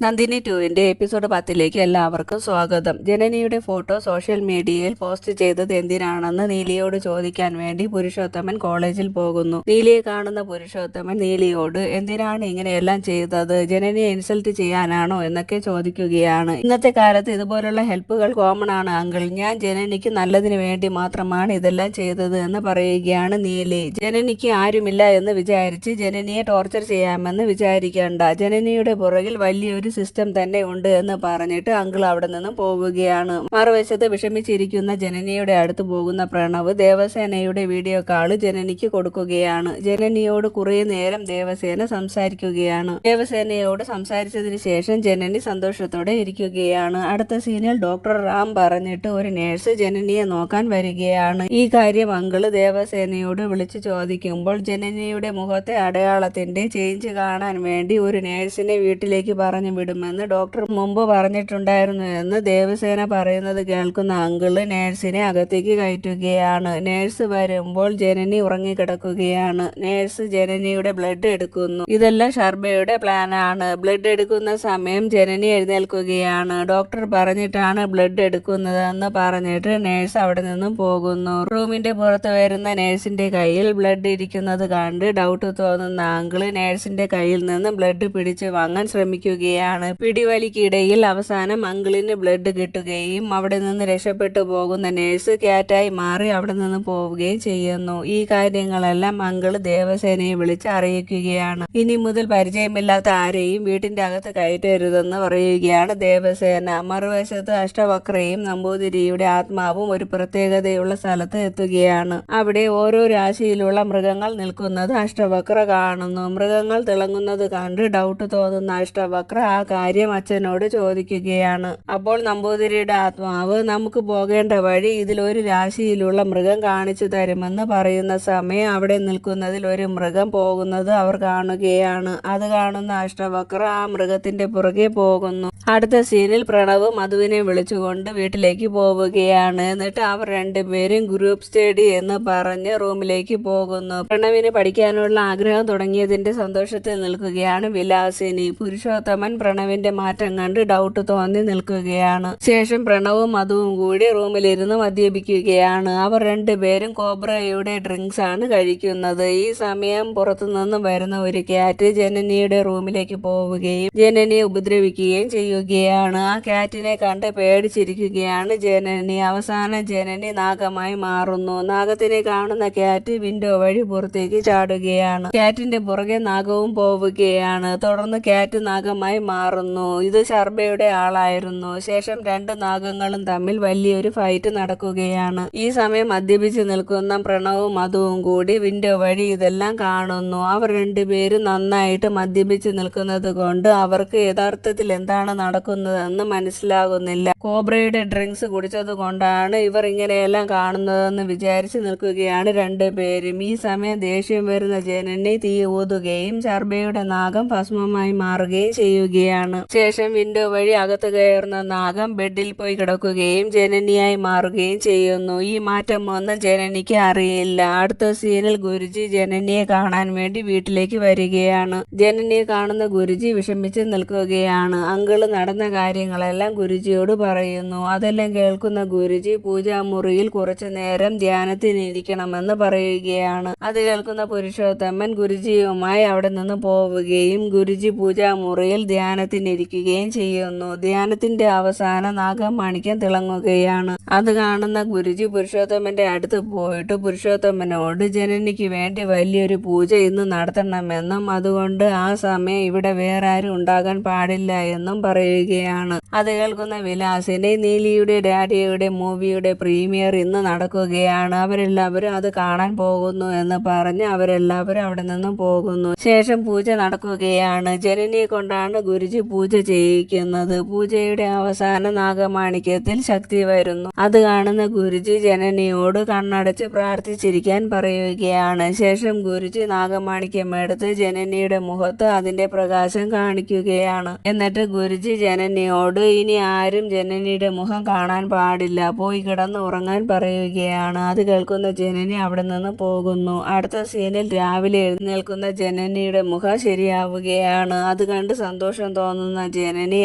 Nandini 2-ന്റെ episode 10ലേക്ക് എല്ലാവർക്കും സ്വാഗതം. ജനനിയുടെ photo social മീഡിയയിൽ പോസ്റ്റ് ചെയ്തത് എന്തിനാണെന്ന് നീലിയോട് ചോദിക്കാൻ വേണ്ടി പുരുഷോത്തമൻ കോളേജിൽ പോകുന്നു. നീലിയെ കാണുന്ന പുരുഷോത്തമൻ നീലിയോട് എന്തിനാണ് ഇങ്ങനെയെല്ലാം ചെയ്തത്, ജനനിയെ ഇൻസൾട്ട് ചെയ്യാനാണോ എന്നൊക്കെ ചോദിക്കുകയാണ്. ഇന്നത്തെ കാലത്ത് ഇതുപോലുള്ള ഹെൽപ്പുകൾ കോമൺ ആണ് അങ്കിൾ. ഞാൻ ജനനിക്ക് നല്ലതിന് വേണ്ടി മാത്രമാണ് ഇതെല്ലാം ചെയ്തത് എന്ന് പറയുകയാണ് നീലി. ജനനിക്ക് ആരുമില്ല എന്ന് വിചാരിച്ച് ജനനിയെ ടോർച്ചർ ചെയ്യാമെന്ന് വിചാരിക്കേണ്ട. ജനനിയുടെ പുറകിൽ വലിയൊരു സിസ്റ്റം തന്നെ ഉണ്ട് എന്ന് പറഞ്ഞിട്ട് അങ്കിൾ അവിടെ നിന്ന് പോവുകയാണ്. മറുവശത്ത് വിഷമിച്ചിരിക്കുന്ന ജനനിയുടെ അടുത്ത് പോകുന്ന പ്രണവ് ദേവസേനയുടെ വീഡിയോ കാള് ജനനിക്ക് കൊടുക്കുകയാണ്. ജനനിയോട് കുറെ നേരം ദേവസേന സംസാരിക്കുകയാണ്. ദേവസേനയോട് സംസാരിച്ചതിന് ശേഷം ജനനി സന്തോഷത്തോടെ ഇരിക്കുകയാണ്. അടുത്ത സീനിൽ ഡോക്ടർ റാം പറഞ്ഞിട്ട് ഒരു നേഴ്സ് ജനനിയെ നോക്കാൻ വരികയാണ്. ഈ കാര്യം അങ്കിള് ദേവസേനയോട് വിളിച്ചു ചോദിക്കുമ്പോൾ ജനനിയുടെ മുഖത്തെ അടയാളത്തിന്റെ ചേഞ്ച് കാണാൻ വേണ്ടി ഒരു നേഴ്സിനെ വീട്ടിലേക്ക് പറഞ്ഞു വിടുമെന്ന് ഡോക്ടർ മുമ്പ് പറഞ്ഞിട്ടുണ്ടായിരുന്നു എന്ന് ദേവസേന പറയുന്നത് കേൾക്കുന്ന അങ്കിള് നേഴ്സിനെ അകത്തേക്ക് കയറ്റുകയാണ്. നേഴ്സ് വരുമ്പോൾ ജനനി ഉറങ്ങിക്കിടക്കുകയാണ്. നേഴ്സ് ജനനിയുടെ ബ്ലഡ് എടുക്കുന്നു. ഇതെല്ലാം ശർബയുടെ പ്ലാനാണ്. ബ്ലഡ് എടുക്കുന്ന സമയം ജനനി എഴുന്നേൽക്കുകയാണ്. ഡോക്ടർ പറഞ്ഞിട്ടാണ് ബ്ലഡ് എടുക്കുന്നതെന്ന് പറഞ്ഞിട്ട് നേഴ്സ് അവിടെ നിന്നും പോകുന്നു. റൂമിന്റെ പുറത്ത് വരുന്ന നേഴ്സിന്റെ കയ്യിൽ ബ്ലഡ് ഇരിക്കുന്നത് കണ്ട് ഡൗട്ട് തോന്നുന്ന അങ്കിള് നേഴ്സിന്റെ കയ്യിൽ നിന്ന് ബ്ലഡ് പിടിച്ചു വാങ്ങാൻ ശ്രമിക്കുകയാണ്. പിടിവലിക്കിടയിൽ അവസാനം അങ്കിളിന് ബ്ലഡ് കിട്ടുകയും അവിടെ നിന്ന് രക്ഷപ്പെട്ടു പോകുന്ന നേഴ്സ് ക്യാറ്റായി മാറി അവിടെ നിന്ന് പോവുകയും ചെയ്യുന്നു. ഈ കാര്യങ്ങളെല്ലാം അങ്കിള് ദേവസേനയെ വിളിച്ച് അറിയിക്കുകയാണ്. ഇനി മുതൽ പരിചയമില്ലാത്ത ആരെയും വീട്ടിന്റെ അകത്ത് കയറ്റരുതെന്ന് പറയുകയാണ് ദേവസേന. മറുവശത്ത് അഷ്ടവക്രയും നമ്പൂതിരിയുടെ ആത്മാവും ഒരു പ്രത്യേകതയുള്ള സ്ഥലത്ത് എത്തുകയാണ്. അവിടെ ഓരോ രാശിയിലുള്ള മൃഗങ്ങൾ നിൽക്കുന്നത് അഷ്ടവക്ര കാണുന്നു. മൃഗങ്ങൾ തിളങ്ങുന്നത് കണ്ട് ഡൗട്ട് തോന്നുന്ന അഷ്ടവക്ര ആ കാര്യം അച്ഛനോട് ചോദിക്കുകയാണ്. അപ്പോൾ നമ്പൂതിരിയുടെ ആത്മാവ് നമുക്ക് പോകേണ്ട വഴി ഇതിലൊരു രാശിയിലുള്ള മൃഗം കാണിച്ചു തരുമെന്ന് പറയുന്ന സമയം അവിടെ നിൽക്കുന്നതിൽ ഒരു മൃഗം പോകുന്നത് അവർ കാണുകയാണ്. അത് കാണുന്ന അഷ്ടവക്ര ആ മൃഗത്തിന്റെ പുറകെ പോകുന്നു. അടുത്ത സീനിൽ പ്രണവ് മധുവിനെ വിളിച്ചുകൊണ്ട് വീട്ടിലേക്ക് പോവുകയാണ്. എന്നിട്ട് അവർ രണ്ടുപേരും ഗ്രൂപ്പ് സ്റ്റഡി എന്ന് പറഞ്ഞ് റൂമിലേക്ക് പോകുന്നു. പ്രണവിന് പഠിക്കാനുള്ള ആഗ്രഹം തുടങ്ങിയതിന്റെ സന്തോഷത്തിൽ നിൽക്കുകയാണ് വിലാസിനി. പുരുഷോത്തമൻ പ്രണവിന്റെ മാറ്റം കണ്ട് ഡൗട്ട് തോന്നി നിൽക്കുകയാണ്. ശേഷം പ്രണവും മധുവും കൂടി റൂമിലിരുന്ന് മദ്യപിക്കുകയാണ്. അവർ രണ്ടുപേരും കോബ്രയുടെ ഡ്രിങ്ക്സ് ആണ് കഴിക്കുന്നത്. ഈ സമയം പുറത്തുനിന്നും വരുന്ന ഒരു ക്യാറ്റ് ജനനിയുടെ റൂമിലേക്ക് പോവുകയും ജനനിയെ ഉപദ്രവിക്കുകയും ചെയ്യുകയാണ്. ആ ക്യാറ്റിനെ കണ്ട് പേടിച്ചിരിക്കുകയാണ് ജനനി. അവസാനം ജനനി നാഗമായി മാറുന്നു. നാഗത്തിനെ കാണുന്ന ക്യാറ്റ് വിൻഡോ വഴി പുറത്തേക്ക് ചാടുകയാണ്. ക്യാറ്റിന്റെ പുറകെ നാഗവും പോവുകയാണ്. തുടർന്ന് ക്യാറ്റ് നാഗമായി മാറുന്നു. ഇത് ശർബയുടെ ആളായിരുന്നു. ശേഷം രണ്ട് നാഗങ്ങളും തമ്മിൽ വലിയൊരു ഫൈറ്റ് നടക്കുകയാണ്. ഈ സമയം മദ്യപിച്ച് നിൽക്കുന്ന പ്രണവും മധുവും കൂടി വിൻഡോ വഴി ഇതെല്ലാം കാണുന്നു. അവർ രണ്ടുപേരും നന്നായിട്ട് മദ്യപിച്ച് നിൽക്കുന്നത് കൊണ്ട് അവർക്ക് യഥാർത്ഥത്തിൽ എന്താണ് നടക്കുന്നതെന്ന് മനസ്സിലാകുന്നില്ല. കോബ്രയുടെ ഡ്രിങ്ക്സ് കുടിച്ചത് കൊണ്ടാണ് ഇവർ ഇങ്ങനെയെല്ലാം കാണുന്നതെന്ന് വിചാരിച്ച് നിൽക്കുകയാണ് രണ്ടുപേരും. ഈ സമയം ദേഷ്യം വരുന്ന ജനനി തീ ഊതുകയും ശർബയുടെ നാഗം ഭസ്മമായി മാറുകയും ചെയ്യുകയാണ്. ശേഷം വിൻഡോ വഴി അകത്ത് കയറുന്ന നാഗം ബെഡിൽ പോയി കിടക്കുകയും ജനനിയായി മാറുകയും ചെയ്യുന്നു. ഈ മാറ്റം ഒന്നും ജനനിക്ക് അറിയില്ല. അടുത്ത സീനിൽ ഗുരുജി ജനനിയെ കാണാൻ വേണ്ടി വീട്ടിലേക്ക് വരികയാണ്. ജനനിയെ കാണുന്ന ഗുരുജി വിഷമിച്ച് നിൽക്കുകയാണ്. അങ്കിള് നടന്ന കാര്യങ്ങളെല്ലാം ഗുരുജിയോട് പറയുന്നു. അതെല്ലാം കേൾക്കുന്ന ഗുരുജി പൂജാമുറിയിൽ കുറച്ചു നേരം ധ്യാനത്തിനിരിക്കണമെന്ന് പറയുകയാണ്. അത് കേൾക്കുന്ന പുരുഷോത്തമൻ ഗുരുജിയുമായി അവിടെ നിന്ന് പോവുകയും ഗുരുജി പൂജാമുറിയിൽ ധ്യാനത്തിനിരിക്കുകയും ചെയ്യുന്നു. ധ്യാനത്തിന്റെ അവസാനം നാഗമാണിക്യം തിളങ്ങുകയാണ്. അത് കാണുന്ന ഗുരുജി പുരുഷോത്തമന്റെ അടുത്ത് പോയിട്ട് പുരുഷോത്തമനോട് ജനനിക്ക് വേണ്ടി വലിയൊരു പൂജ ഇന്ന് നടത്തണമെന്നും അതുകൊണ്ട് ആ സമയം ഇവിടെ വേറെ ആരും ഉണ്ടാകാൻ പാടില്ല എന്നും പറയുകയാണ്. അത് കേൾക്കുന്ന വിലാസിനി നീലിയുടെ ഡാഡിയുടെ മൂവിയുടെ പ്രീമിയർ ഇന്ന് നടക്കുകയാണ്. അവരെല്ലാവരും അത് കാണാൻ പോകുന്നു എന്ന് പറഞ്ഞ് അവരെല്ലാവരും അവിടെ നിന്നും പോകുന്നു. ശേഷം പൂജ നടക്കുകയാണ്. ജനനിയെ കൊണ്ടാണ് ഗുരുജി പൂജ ചെയ്യിക്കുന്നത്. പൂജയുടെ അവസാന നാഗമാണിക്യത്തിൽ ശക്തി വരുന്നു. അത് കാണുന്ന ഗുരുജി ജനനിയോട് കണ്ണടച്ച് പ്രാർത്ഥിച്ചിരിക്കാൻ പറയുകയാണ്. ശേഷം ഗുരുജി നാഗമാണിക്യം എടുത്ത് ജനനിയുടെ മുഖത്ത് അതിന്റെ പ്രകാശം കാണിക്കുകയാണ്. എന്നിട്ട് ഗുരുജി ജനനിയോട് ഇനി ആരും ജനനിയുടെ മുഖം കാണാൻ പാടില്ല, പോയി കിടന്ന് ഉറങ്ങാൻ പറയുകയാണ്. അത് കേൾക്കുന്ന ജനനി അവിടെ നിന്ന് പോകുന്നു. അടുത്ത സീനിൽ രാവിലെ എഴുന്നേൽക്കുന്ന ജനനിയുടെ മുഖം ശരിയാവുകയാണ്. അത് കണ്ട് സന്തോഷം തോന്നുന്ന ജനനി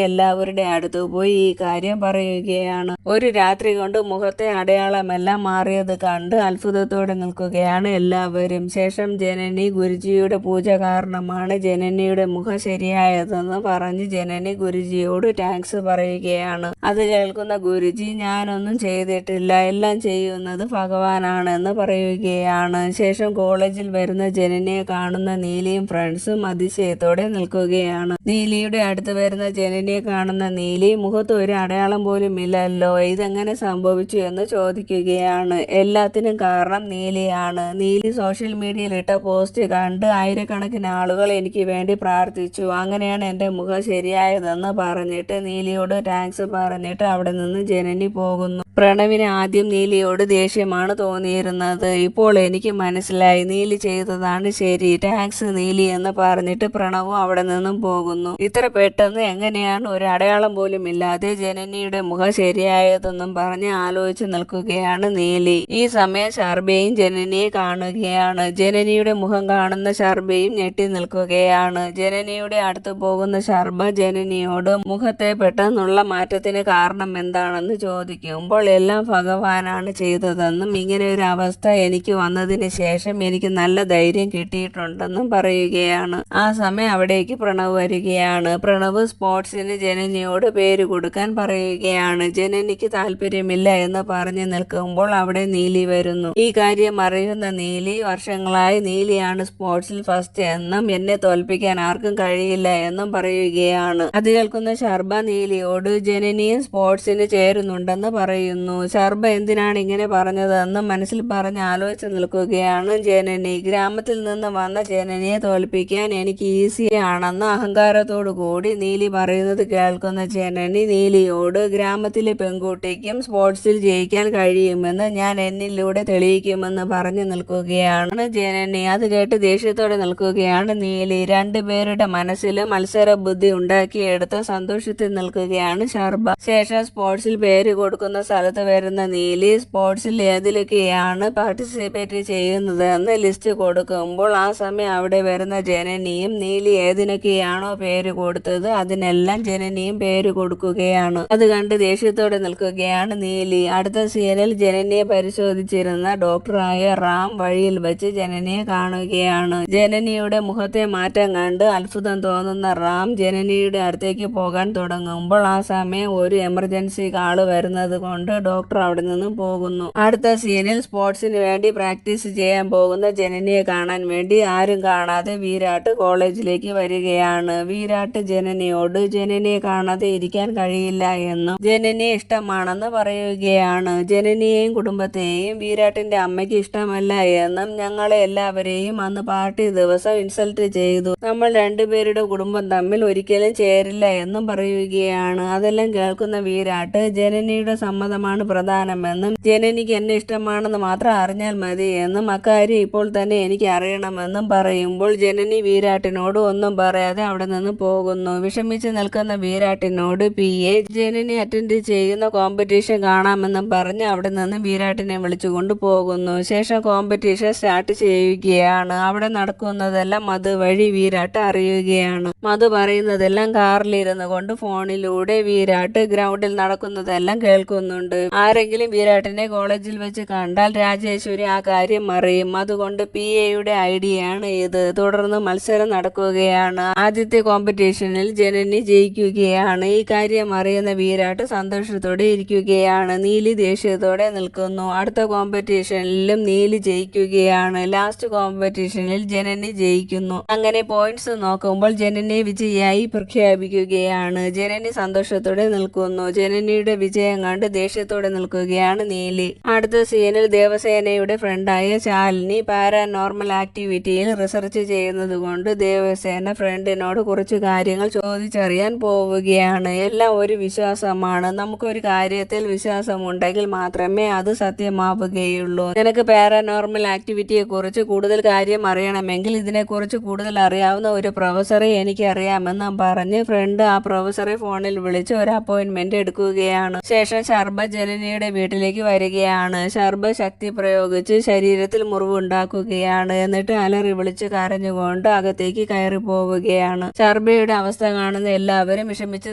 എല്ലാവരുടെ അടുത്ത് പോയി ഈ കാര്യം പറയുകയാണ്. ഒരു രാത്രി കൊണ്ട് മുഖത്തെ അടയാളമെല്ലാം മാറിയത് കണ്ട് അത്ഭുതത്തോടെ നിൽക്കുകയാണ് എല്ലാവരും. ശേഷം ജനനി ഗുരുജിയുടെ പൂജ കാരണമാണ് ജനനിയുടെ മുഖം ശരിയായതെന്ന് പറഞ്ഞ് ജനനി ഗുരുജിയോട് താങ്ക്സ് പറയുകയാണ്. അത് കേൾക്കുന്ന ഗുരുജി ഞാനൊന്നും ചെയ്തിട്ടില്ല, എല്ലാം ചെയ്യുന്നത് ഭഗവാനാണെന്ന് പറയുകയാണ്. ശേഷം കോളേജിൽ വരുന്ന ജനനിയെ കാണുന്ന നീലിയും ഫ്രണ്ട്സും അതിശയത്തോടെ നിൽക്കുകയാണ്. നീലിയുടെ അടുത്ത് വരുന്ന ജനനിയെ കാണുന്ന നീലി മുഖത്ത് ഒരു അടയാളം പോലും ഇല്ലല്ലോ, ഇതെങ്ങനെ സംഭവിച്ചു എന്ന് ചോദിക്കുകയാണ്. എല്ലാത്തിനും കാരണം നീലിയാണ്. നീലി സോഷ്യൽ മീഡിയയിൽ ഇട്ട പോസ്റ്റ് കണ്ട് ആയിരക്കണക്കിന് ആളുകൾ എനിക്ക് വേണ്ടി പ്രാർത്ഥിച്ചു, അങ്ങനെയാണ് എൻ്റെ മുഖം ശരിയായതെന്ന് പറഞ്ഞിട്ട് നീലിയോട് താങ്ക്സ് പറഞ്ഞിട്ട് അവിടെ നിന്ന് ജനനി പോകുന്നു. പ്രണവിന് ആദ്യം നീലിയോട് ദേഷ്യമാണ് തോന്നിയിരുന്നത്. ഇപ്പോൾ എനിക്ക് മനസ്സിലായി, നീലി ചെയ്തതാണ് ശരി, താങ്ക്സ് നീലി എന്ന് പറഞ്ഞിട്ട് പ്രണവും അവിടെ നിന്നും പോകുന്നു. ഇത്ര പെട്ടെന്ന് എങ്ങനെയാണ് ഒരു അടയാളം പോലും ഇല്ലാതെ ജനനിയുടെ മുഖം ശരിയായതെന്നും പറഞ്ഞ് ആലോചിച്ച് നിൽക്കുകയാണ് നീലി. ഈ സമയം ശർബയും ജനനിയെ കാണുകയാണ്. ജനനിയുടെ മുഖം കാണുന്ന ശർബയും ഞെട്ടി നിൽക്കുകയാണ്. ജനനിയുടെ അടുത്ത് പോകുന്ന ശർബ ജനനിയോട് മുഖത്തെ പെട്ടെന്നുള്ള മാറ്റത്തിന് കാരണം എന്താണെന്ന് ചോദിക്കുമ്പോൾ എല്ലാം ഭഗവാനാണ് ചെയ്തതെന്നും ഇങ്ങനെ ഒരു അവസ്ഥ എനിക്ക് വന്നതിന് ശേഷം എനിക്ക് നല്ല ധൈര്യം കിട്ടിയിട്ടുണ്ടെന്നും പറയുകയാണ്. ആ സമയം അവിടേക്ക് പ്രണവ് വരികയാണ്. പ്രണവ് സ്പോർട്സിന് ജനനിയോട് പേര് കൊടുക്കാൻ പറയുകയാണ്. ജനനിക്ക് താല്പര്യമില്ല എന്ന് പറഞ്ഞു നിൽക്കുമ്പോൾ അവിടെ നീലി വരുന്നു. ഈ കാര്യം അറിയുന്ന നീലി വർഷങ്ങളായി നീലിയാണ് സ്പോർട്സിൽ ഫസ്റ്റ് എന്നും എന്നെ തോൽപ്പിക്കാൻ ആർക്കും കഴിയില്ല എന്നും പറയുകയാണ്. അത് കേൾക്കുന്ന ശർബ നീലിയോട് ജനനിയും സ്പോർട്സിന് ചേരുന്നുണ്ടെന്ന് പറയുന്നു. ശർബ എന്തിനാണ് ഇങ്ങനെ പറഞ്ഞതെന്ന് മനസ്സിൽ പറഞ്ഞ് ആലോചിച്ച് നിൽക്കുകയാണ് ജനനി. ഗ്രാമത്തിൽ നിന്ന് വന്ന ജനനിയെ തോൽപ്പിക്കാൻ എനിക്ക് ഈസി ആണെന്ന് അഹങ്കാരത്തോടു കൂടി നീലി പറയുന്നത് കേൾക്കുന്ന ജനനി നീലിയോട് ഗ്രാമത്തിലെ പെൺകുട്ടിക്കും സ്പോർട്സിൽ ജയിക്കാൻ കഴിയുമെന്ന് ഞാൻ എന്നിലൂടെ തെളിയിക്കുമെന്ന് പറഞ്ഞു നിൽക്കുകയാണ് ജനനി. അത് കേട്ട് ദേഷ്യത്തോടെ നിൽക്കുകയാണ് നീലി. രണ്ടുപേരുടെ മനസ്സിലും മത്സര ബുദ്ധി ഉണ്ടാക്കിയെടുത്ത് സന്തോഷത്തിൽ നിൽക്കുകയാണ് ശർബ. ശേഷം സ്പോർട്സിൽ പേര് കൊടുക്കുന്ന സ്ഥലത്ത് വരുന്ന നീലി സ്പോർട്സിൽ ഏതിലൊക്കെയാണ് പാർട്ടിസിപ്പേറ്റ് ചെയ്യുന്നതെന്ന് ലിസ്റ്റ് കൊടുക്കുമ്പോൾ ആ സമയം അവിടെ വരുന്ന ജനനിയും നീലി ഏതിനൊക്കെയാണോ പേര് കൊടുത്തത് അതിനെല്ലാം ജനനിയും പേര് കൊടുക്കുകയാണ്. അത് കണ്ട് ദേഷ്യത്തോടെ നിൽക്കുകയാണ് നീലി. അടുത്ത സീനിൽ ജനനിയെ പരിശോധിച്ചിരുന്ന ഡോക്ടറായ റാം വഴിയിൽ വെച്ച് ജനനിയെ കാണുകയാണ്. ജനനിയുടെ മുഖത്തെ മാറ്റം കണ്ട് അത്ഭുതം തോന്നുന്ന റാം ജനനിയുടെ അടുത്തേക്ക് പോകാൻ തുടങ്ങുമ്പോൾ ആ സമയം ഒരു എമർജൻസി കാള് വരുന്നത് കൊണ്ട് ഡോക്ടർ അവിടെ നിന്നും പോകുന്നു. അടുത്ത സീനിൽ സ്പോർട്സിന് വേണ്ടി പ്രാക്ടീസ് ചെയ്യാൻ പോകുന്ന ജനനിയെ കാണാൻ വേണ്ടി ആരും കാണാതെ വിരാട്ട് കോളേജിലേക്ക് വരികയാണ്. വിരാട്ട് ജനനിയോട് ജനനിയെ കാണാതെ ഇരിക്കാൻ കഴിയില്ല എന്നും ജനനിയെ ഇഷ്ടമാണെന്ന് പറയുകയാണ്. ജനനിയെയും കുടുംബത്തെയും വിരാട്ടിന്റെ അമ്മയ്ക്ക് ഇഷ്ടമല്ല എന്നും ഞങ്ങളെ എല്ലാവരെയും അന്ന് പാർട്ടി ദിവസം ഇൻസൾട്ട് ചെയ്തു, നമ്മൾ രണ്ടുപേരുടെ കുടുംബം തമ്മിൽ ഒരിക്കലും ചേരില്ല എന്നും പറയുകയാണ്. അതെല്ലാം കേൾക്കുന്ന വിരാട്ട് ജനനിയുടെ സമ്മതമാണ് പ്രധാനമെന്നും ജനനിക്ക് എന്നെ ഇഷ്ടമാണെന്ന് മാത്രം അറിഞ്ഞാൽ മതി എന്നും അക്കാര്യം ഇപ്പോൾ തന്നെ എനിക്ക് അറിയണമെന്നും പറയുമ്പോൾ ജനനി വിരാട്ടിനോട് ഒന്നും പറയാതെ അവിടെ നിന്ന് പോകുന്നു. വിഷമിച്ച് നിൽക്കുന്ന വിരാട്ടിനോട് PA ജനനി അറ്റൻഡ് ചെയ്യുന്ന കോമ്പറ്റീഷൻ കാണാമെന്നും പറഞ്ഞ് അവിടെ നിന്ന് വിരാട്ടിനെ വിളിച്ചുകൊണ്ട് പോകുന്നു. ശേഷം കോമ്പറ്റീഷൻ സ്റ്റാർട്ട് ചെയ്യുകയാണ്. അവിടെ നടക്കുന്നതെല്ലാം മധു വഴി വിരാട്ട് അറിയുകയാണ്. മധു പറയുന്നതെല്ലാം കാറിലിരുന്നു കൊണ്ട് ഫോണിലൂടെ വിരാട്ട് ഗ്രൗണ്ടിൽ നടക്കുന്നതെല്ലാം കേൾക്കുന്നുണ്ട്. ആരെങ്കിലും വിരാട്ടിനെ കോളേജിൽ വെച്ച് കണ്ടാൽ രാജേശ്വരി ആ കാര്യം അറിയും. അതുകൊണ്ട് PAയുടെ ഐഡിയയാണ് ഇത്. തുടർന്ന് മത്സരം നടക്കുകയാണ്. ആദ്യത്തെ കോമ്പറ്റീഷനിൽ ജനനി ജയിക്കുകയാണ്. ഈ കാര്യം അറിയുന്ന വിരാട്ട് സന്തോഷത്തോടെ ഇരിക്കുകയാണ്. നീലി ദേഷ്യത്തോടെ നിൽക്കുന്നു. അടുത്ത കോമ്പറ്റീഷനിലും നീലി ജയിക്കുകയാണ്. ലാസ്റ്റ് കോമ്പറ്റീഷനിൽ ജനനി ജയിക്കുന്നു. അങ്ങനെ പോയിന്റ്സ് നോക്കുമ്പോൾ ജനനിയെ വിജയിയായി പ്രഖ്യാപിക്കുകയാണ്. ജനനി സന്തോഷത്തോടെ നിൽക്കുന്നു. ജനനിയുടെ വിജയം കണ്ട് ദേഷ്യ ദേഷ്യത്തോടെ നിൽക്കുകയാണ് നീലി. അടുത്ത സീനിൽ ദേവസേനയുടെ ഫ്രണ്ടായ ശാലിനി പാരാനോർമൽ ആക്ടിവിറ്റിയിൽ റിസർച്ച് ചെയ്യുന്നത് കൊണ്ട് ദേവസേന ഫ്രണ്ടിനോട് കുറച്ച് കാര്യങ്ങൾ ചോദിച്ചറിയാൻ പോവുകയാണ്. എല്ലാം ഒരു വിശ്വാസമാണ്. നമുക്കൊരു കാര്യത്തിൽ വിശ്വാസമുണ്ടെങ്കിൽ മാത്രമേ അത് സത്യമാവുകയുള്ളൂ. നിനക്ക് പാരാനോർമൽ ആക്ടിവിറ്റിയെ കുറിച്ച് കൂടുതൽ കാര്യം അറിയണമെങ്കിൽ ഇതിനെക്കുറിച്ച് കൂടുതൽ അറിയാവുന്ന ഒരു പ്രൊഫസറെ എനിക്ക് അറിയാമെന്ന് പറഞ്ഞ് ഫ്രണ്ട് ആ പ്രൊഫസറെ ഫോണിൽ വിളിച്ച് ഒരു അപ്പോയിന്റ്മെന്റ് എടുക്കുകയാണ്. ശേഷം ശർബ ജനനിയുടെ വീട്ടിലേക്ക് വരികയാണ്. ശർബ ശക്തി പ്രയോഗിച്ച് ശരീരത്തിൽ മുറിവുണ്ടാക്കുകയാണ്. എന്നിട്ട് അലറി വിളിച്ച് കരഞ്ഞുകൊണ്ട് അകത്തേക്ക് കയറി പോവുകയാണ്. ശർബയുടെ അവസ്ഥ കാണുന്ന എല്ലാവരും വിഷമിച്ച്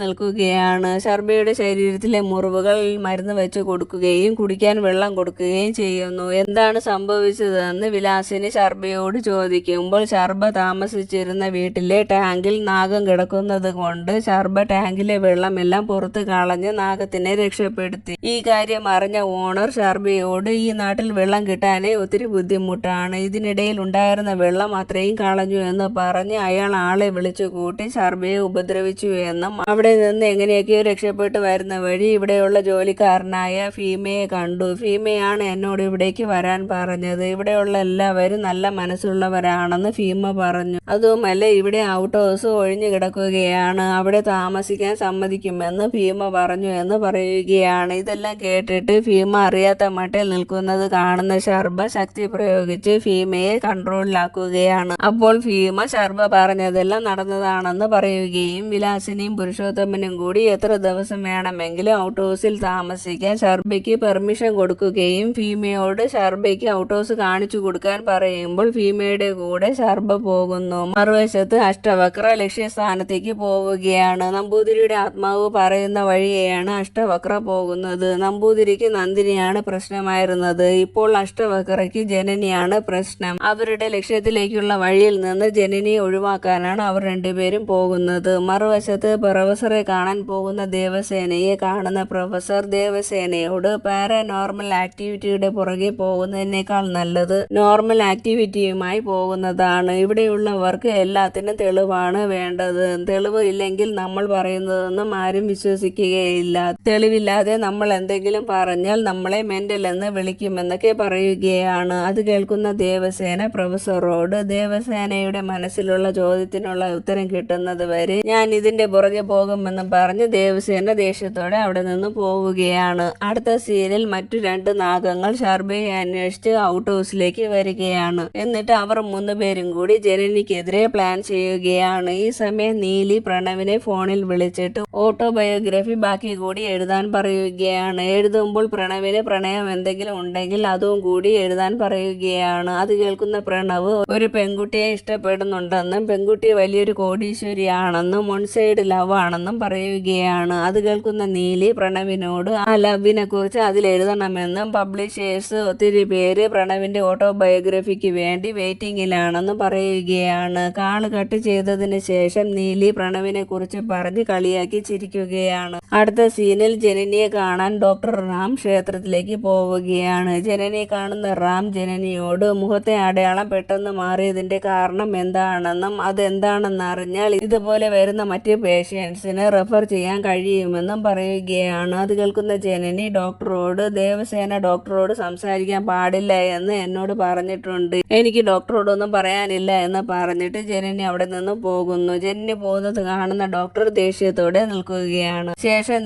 നിൽക്കുകയാണ്. ശർബയുടെ ശരീരത്തിലെ മുറിവുകൾ മരുന്ന് വെച്ച് കൊടുക്കുകയും കുടിക്കാൻ വെള്ളം കൊടുക്കുകയും ചെയ്യുന്നു. എന്താണ് സംഭവിച്ചതെന്ന് വിലാസിനി ശർബയോട് ചോദിക്കുമ്പോൾ ശർബ താമസിച്ചിരുന്ന വീട്ടിലെ ടാങ്കിൽ നാഗം കിടക്കുന്നത് കൊണ്ട് ശർബ ടാങ്കിലെ വെള്ളമെല്ലാം പുറത്ത് കളഞ്ഞ് നാഗത്തിനെ രക്ഷപ്പെടുത്തി. ഈ കാര്യം അറിഞ്ഞ ഓണർ ശർബയോട് ഈ നാട്ടിൽ വെള്ളം കിട്ടാനേ ഒത്തിരി ബുദ്ധിമുട്ടാണ്, ഇതിനിടയിൽ ഉണ്ടായിരുന്ന വെള്ളം അത്രയും കളഞ്ഞു എന്ന് പറഞ്ഞ് അയാൾ ആളെ വിളിച്ചു കൂട്ടി ശർബയെ ഉപദ്രവിച്ചു എന്നും അവിടെ നിന്ന് എങ്ങനെയൊക്കെയോ രക്ഷപ്പെട്ട് വരുന്ന വഴി ഇവിടെയുള്ള ജോലിക്കാരനായ ഫീമയെ കണ്ടു. ഫീമയാണ് എന്നോട് ഇവിടേക്ക് വരാൻ പറഞ്ഞത്. ഇവിടെയുള്ള എല്ലാവരും നല്ല മനസ്സുള്ളവരാണെന്ന് ഫീമ പറഞ്ഞു. അതുമല്ല ഇവിടെ ഔട്ട് ഹൗസ് ഒഴിഞ്ഞു കിടക്കുകയാണ്, അവിടെ താമസിക്കാൻ സമ്മതിക്കുമെന്ന് ഫീമ പറഞ്ഞു എന്ന് പറയുകയാണ്. ഇതെല്ലാം കേട്ടിട്ട് ഫീമ അറിയാത്ത മട്ടിൽ നിൽക്കുന്നത് കാണുന്ന ശർബ ശക്തി പ്രയോഗിച്ച് ഫീമയെ കൺട്രോളിലാക്കുകയാണ്. അപ്പോൾ ഫീമ ശർബ പറഞ്ഞതെല്ലാം നടന്നതാണെന്ന് പറയുകയും വിലാസിനിയും പുരുഷോത്തമനും കൂടി എത്ര ദിവസം വേണമെങ്കിലും ഔട്ട് ഹൗസിൽ താമസിക്കാൻ ശർബയ്ക്ക് പെർമിഷൻ കൊടുക്കുകയും ഫീമയോട് ശർബയ്ക്ക് ഔട്ട് ഹൗസ് കാണിച്ചു കൊടുക്കാൻ പറയുമ്പോൾ ഫീമയുടെ കൂടെ ശർബ പോകുന്നു. മറുവശത്ത് അഷ്ടവക്ര ലക്ഷ്യസ്ഥാനത്തേക്ക് പോവുകയാണ്. നമ്പൂതിരിയുടെ ആത്മാവ് പറയുന്ന വഴിയെയാണ് അഷ്ടവക്ര പോകുന്നത്. നമ്പൂതിരിക്ക് നന്ദിനിയാണ് പ്രശ്നമായിരുന്നത്, ഇപ്പോൾ അഷ്ടവക്രയ്ക്ക് ജനനിയാണ് പ്രശ്നം. അവരുടെ ലക്ഷ്യത്തിലേക്കുള്ള വഴിയിൽ നിന്ന് ജനനിയെ ഒഴിവാക്കാനാണ് അവർ രണ്ടുപേരും പോകുന്നത്. മറുവശത്ത് പ്രൊഫസറെ കാണാൻ പോകുന്ന ദേവസേനയെ കാണുന്ന പ്രൊഫസർ ദേവസേനയോട് പാരാനോർമൽ ആക്ടിവിറ്റിയുടെ പുറകെ പോകുന്നതിനേക്കാൾ നല്ലത് നോർമൽ ആക്ടിവിറ്റിയുമായി പോകുന്നതാണ്. ഇവിടെയുള്ളവർക്ക് എല്ലാത്തിനും തെളിവാണ് വേണ്ടത്. തെളിവ് ഇല്ലെങ്കിൽ നമ്മൾ പറയുന്നതൊന്നും ആരും വിശ്വസിക്കുകയില്ല. തെളിവില്ലാതെ നമ്മൾ എന്തെങ്കിലും പറഞ്ഞാൽ നമ്മളെ മെന്റൽ എന്ന് വിളിക്കുമെന്നൊക്കെ പറയുകയാണ്. അത് കേൾക്കുന്ന ദേവസേന പ്രൊഫസറോട് ദേവസേനയുടെ മനസ്സിലുള്ള ചോദ്യത്തിനുള്ള ഉത്തരം കിട്ടുന്നത് വരെ ഞാൻ ഇതിന്റെ പുറകെ പോകുമെന്ന് പറഞ്ഞ് ദേവസേന ദേഷ്യത്തോടെ അവിടെ നിന്ന് പോവുകയാണ്. അടുത്ത സീനിൽ മറ്റു രണ്ട് നാഗങ്ങൾ ശർബയെ അന്വേഷിച്ച് ഔട്ട് ഹൗസിലേക്ക് വരികയാണ്. എന്നിട്ട് അവർ 3 പേരും കൂടി ജനനിക്കെതിരെ പ്ലാൻ ചെയ്യുകയാണ്. ഈ സമയം നീലി പ്രണവിനെ ഫോണിൽ വിളിച്ചിട്ട് ഓട്ടോബയോഗ്രഫി ബാക്കി കൂടി എഴുതാൻ പറയുകയാണ്. എഴുതുമ്പോൾ പ്രണവിന് പ്രണയം എന്തെങ്കിലും ഉണ്ടെങ്കിൽ അതും കൂടി എഴുതാൻ പറയുകയാണ്. അത് കേൾക്കുന്ന പ്രണവ് ഒരു പെൺകുട്ടിയെ ഇഷ്ടപ്പെടുന്നുണ്ടെന്നും പെൺകുട്ടി വലിയൊരു കോടീശ്വരിയാണെന്നും വൺ സൈഡ് ലവ് ആണെന്നും പറയുകയാണ്. അത് കേൾക്കുന്ന നീലി പ്രണവിനോട് ആ ലവിനെ കുറിച്ച് അതിൽ എഴുതണമെന്നും പബ്ലിഷേഴ്സ് ഒത്തിരി പേര് പ്രണവിന്റെ ഓട്ടോബയോഗ്രഫിക്ക് വേണ്ടി വെയിറ്റിംഗിലാണെന്ന് പറയുകയാണ്. കാള് കട്ട് ചെയ്തതിന് ശേഷം നീലി പ്രണവിനെ കുറിച്ച് പറഞ്ഞ് കളിയാക്കി ചിരിക്കുകയാണ്. അടുത്ത സീനിൽ ജനനിയെ കാണാൻ ഡോക്ടർ റാം ക്ഷേത്രത്തിലേക്ക് പോവുകയാണ്. ജനനിയെ കാണുന്ന റാം ജനനിയോട് മുഖത്തെ അടയാളം പെട്ടെന്ന് മാറിയതിന്റെ കാരണം എന്താണെന്നും അതെന്താണെന്ന് അറിഞ്ഞാൽ ഇതുപോലെ വരുന്ന മറ്റ് പേഷ്യൻസിന് റെഫർ ചെയ്യാൻ കഴിയുമെന്നും പറയുകയാണ്. അത് കേൾക്കുന്ന ജനനി ഡോക്ടറോട് ദേവസേന ഡോക്ടറോട് സംസാരിക്കാൻ പാടില്ല എന്ന് എന്നോട് പറഞ്ഞിട്ടുണ്ട്, എനിക്ക് ഡോക്ടറോടൊന്നും പറയാനില്ല എന്ന് പറഞ്ഞിട്ട് ജനനി അവിടെ നിന്ന് പോകുന്നു. ജനനി പോകുന്നത് കാണുന്ന ഡോക്ടർ ദേഷ്യത്തോടെ നിൽക്കുകയാണ്. ശേഷം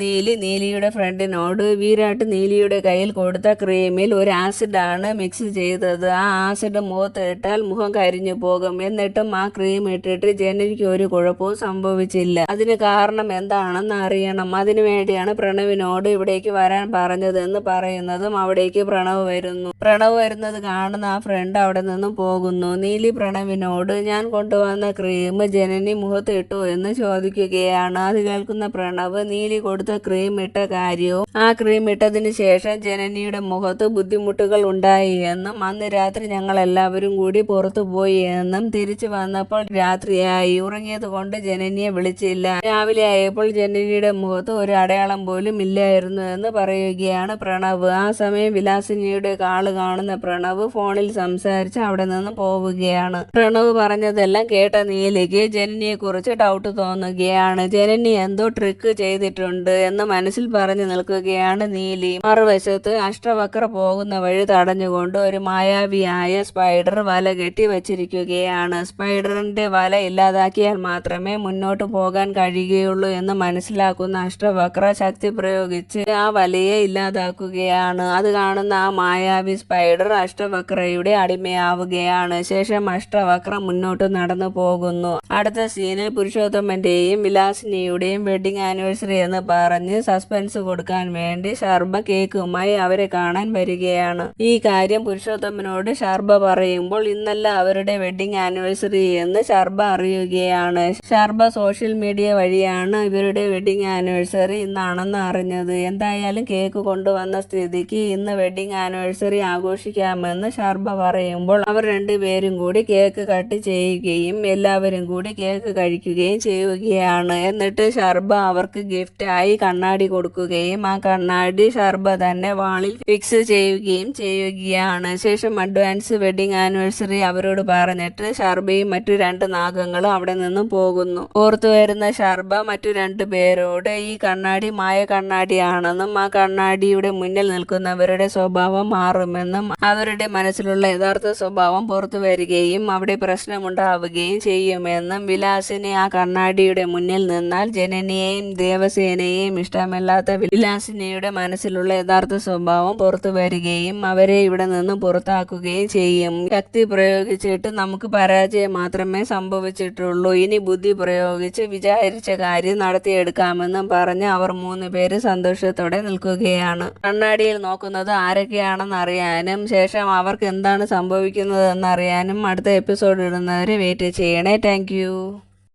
നീലിയുടെ ഫ്രണ്ടിനോട് വീരാട്ട് നീലിയുടെ കയ്യിൽ കൊടുത്ത ക്രീമിൽ ഒരു ആസിഡാണ് മിക്സ് ചെയ്തത്, ആ ആസിഡ് മുഖത്ത് ഇട്ടാൽ മുഖം കരിഞ്ഞു പോകും, എന്നിട്ടും ആ ക്രീം ഇട്ടിട്ട് ജനനിക്ക് ഒരു കുഴപ്പവും സംഭവിച്ചില്ല, അതിന് കാരണം എന്താണെന്ന് അറിയണം, അതിനു വേണ്ടിയാണ് പ്രണവിനോട് ഇവിടേക്ക് വരാൻ പറഞ്ഞതെന്ന് പറയുന്നതും അവിടേക്ക് പ്രണവ് വരുന്നത് കാണുന്ന ആ ഫ്രണ്ട് അവിടെ നിന്നും പോകുന്നു. നീലി പ്രണവിനോട് ഞാൻ കൊണ്ടുവന്ന ക്രീം ജനനി മുഖത്ത് ഇട്ടു എന്ന് ചോദിക്കുകയാണ്. അത് കേൾക്കുന്ന പ്രണവ് നീലി കൊടുത്ത ക്രീം ഇട്ട കാര്യവും ആ ക്രീം ഇട്ടതിന് ശേഷം ജനനിയുടെ മുഖത്ത് ബുദ്ധിമുട്ടുകൾ ഉണ്ടായി എന്നും അന്ന് രാത്രി ഞങ്ങൾ എല്ലാവരും കൂടി പുറത്തു പോയി എന്നും തിരിച്ചു വന്നപ്പോൾ രാത്രിയായി, ഉറങ്ങിയത് കൊണ്ട് ജനനിയെ വിളിച്ചില്ല, രാവിലെ ആയപ്പോൾ ജനനിയുടെ മുഖത്ത് ഒരു അടയാളം പോലും ഇല്ലായിരുന്നു എന്ന് പറയുകയാണ് പ്രണവ്. ആ സമയം വിലാസിനിയുടെ കാള് കാണുന്ന പ്രണവ് ഫോണിൽ സംസാരിച്ച് അവിടെ നിന്ന് പോവുകയാണ്. പ്രണവ് പറഞ്ഞതെല്ലാം കേട്ട നീലിക്ക് ജനനിയെ കുറിച്ച് ഡൗട്ട് തോന്നുകയാണ്. ജനനി എന്തോ ട്രിക്ക് ചെയ്തിട്ടുണ്ട്, വഴിയുണ്ട് എന്ന് മനസ്സിൽ പറഞ്ഞു നിൽക്കുകയാണ് നീലി. മറുവശത്ത് അഷ്ടവക്ര പോകുന്ന വഴി തടഞ്ഞുകൊണ്ട് ഒരു മായാവിയായ സ്പൈഡർ വല കെട്ടി വച്ചിരിക്കുകയാണ്. സ്പൈഡറിന്റെ വല ഇല്ലാതാക്കിയാൽ മാത്രമേ മുന്നോട്ട് പോകാൻ കഴിയുകയുള്ളൂ എന്ന് മനസ്സിലാക്കുന്ന അഷ്ടവക്ര ശക്തി പ്രയോഗിച്ച് ആ വലയെ ഇല്ലാതാക്കുകയാണ്. അത് കാണുന്ന ആ മായാവി സ്പൈഡർ അഷ്ടവക്രയുടെ അടിമയാവുകയാണ്. ശേഷം അഷ്ടവക്ര മുന്നോട്ട് നടന്നു പോകുന്നു. അടുത്ത സീനിൽ പുരുഷോത്തമന്റെയും വിലാസിനിയുടെയും വെഡിങ് ആനിവേഴ്സറി എന്ന് പറഞ്ഞ് സസ്പെൻസ് കൊടുക്കാൻ വേണ്ടി ശർബ കേക്കുമായി അവരെ കാണാൻ വരികയാണ്. ഈ കാര്യം പുരുഷോത്തമനോട് ശർബ പറയുമ്പോൾ ഇന്നല്ല അവരുടെ വെഡിങ് ആനിവേഴ്സറി എന്ന് ശർബ അറിയുകയാണ്. ശർബ സോഷ്യൽ മീഡിയ വഴിയാണ് ഇവരുടെ വെഡിങ് ആനിവേഴ്സറി ഇന്നാണെന്ന് അറിഞ്ഞത്. എന്തായാലും കേക്ക് കൊണ്ടുവന്ന സ്ഥിതിക്ക് ഇന്ന് വെഡിങ് ആനിവേഴ്സറി ആഘോഷിക്കാമെന്ന് ശർബ പറയുമ്പോൾ അവർ രണ്ടുപേരും കൂടി കേക്ക് കട്ട് ചെയ്യുകയും എല്ലാവരും കൂടി കേക്ക് കഴിക്കുകയും ചെയ്യുകയാണ്. എന്നിട്ട് ശർബ അവർക്ക് ഗിഫ്റ്റായി കണ്ണാടി കൊടുക്കുകയും ആ കണ്ണാടി ശർബ തന്നെ വാളിൽ ഫിക്സ് ചെയ്യുകയും ചെയ്യുകയാണ്. ശേഷം അഡ്വാൻസ് വെഡിങ് ആനിവേഴ്സറി അവരോട് പറഞ്ഞിട്ട് ശർബയും മറ്റു 2 നാഗങ്ങളും അവിടെ നിന്നും പോകുന്നു. ഓർത്തു വരുന്ന ശർബ മറ്റു 2 പേരോട് ഈ കണ്ണാടി മായ കണ്ണാടിയാണെന്നും ആ കണ്ണാടിയുടെ മുന്നിൽ നിൽക്കുന്നവരുടെ സ്വഭാവം മാറുമെന്നും അവരുടെ മനസ്സിലുള്ള യഥാർത്ഥ സ്വഭാവം പുറത്തു വരികയും അവിടെ പ്രശ്നമുണ്ടാവുകയും ചെയ്യുമെന്നും വിലാസിനി ആ കണ്ണാടിയുടെ മുന്നിൽ നിന്നാൽ ജനനിയെയും ദേവസേനയെയും ഇഷ്ടമല്ലാത്ത വിലാസിനിയുടെ മനസ്സിലുള്ള യഥാർത്ഥ സ്വഭാവം പുറത്തു വരികയും അവരെ ഇവിടെ നിന്നും പുറത്താക്കുകയും ചെയ്യും. ശക്തി പ്രയോഗിച്ചിട്ട് നമുക്ക് പരാജയം മാത്രമേ സംഭവിച്ചിട്ടുള്ളൂ. ഇനി ബുദ്ധി പ്രയോഗിച്ച് വിചാരിച്ച കാര്യം നടത്തിയെടുക്കാമെന്നും പറഞ്ഞ് അവർ 3 പേര് സന്തോഷത്തോടെ നിൽക്കുകയാണ്. കണ്ണാടിയിൽ നോക്കുന്നത് ആരൊക്കെയാണെന്ന് അറിയാനും ശേഷം അവർക്ക് എന്താണ് സംഭവിക്കുന്നത് എന്നറിയാനും അടുത്ത എപ്പിസോഡ് ഇടുന്നവരെ വെയിറ്റ് ചെയ്യണേ. താങ്ക്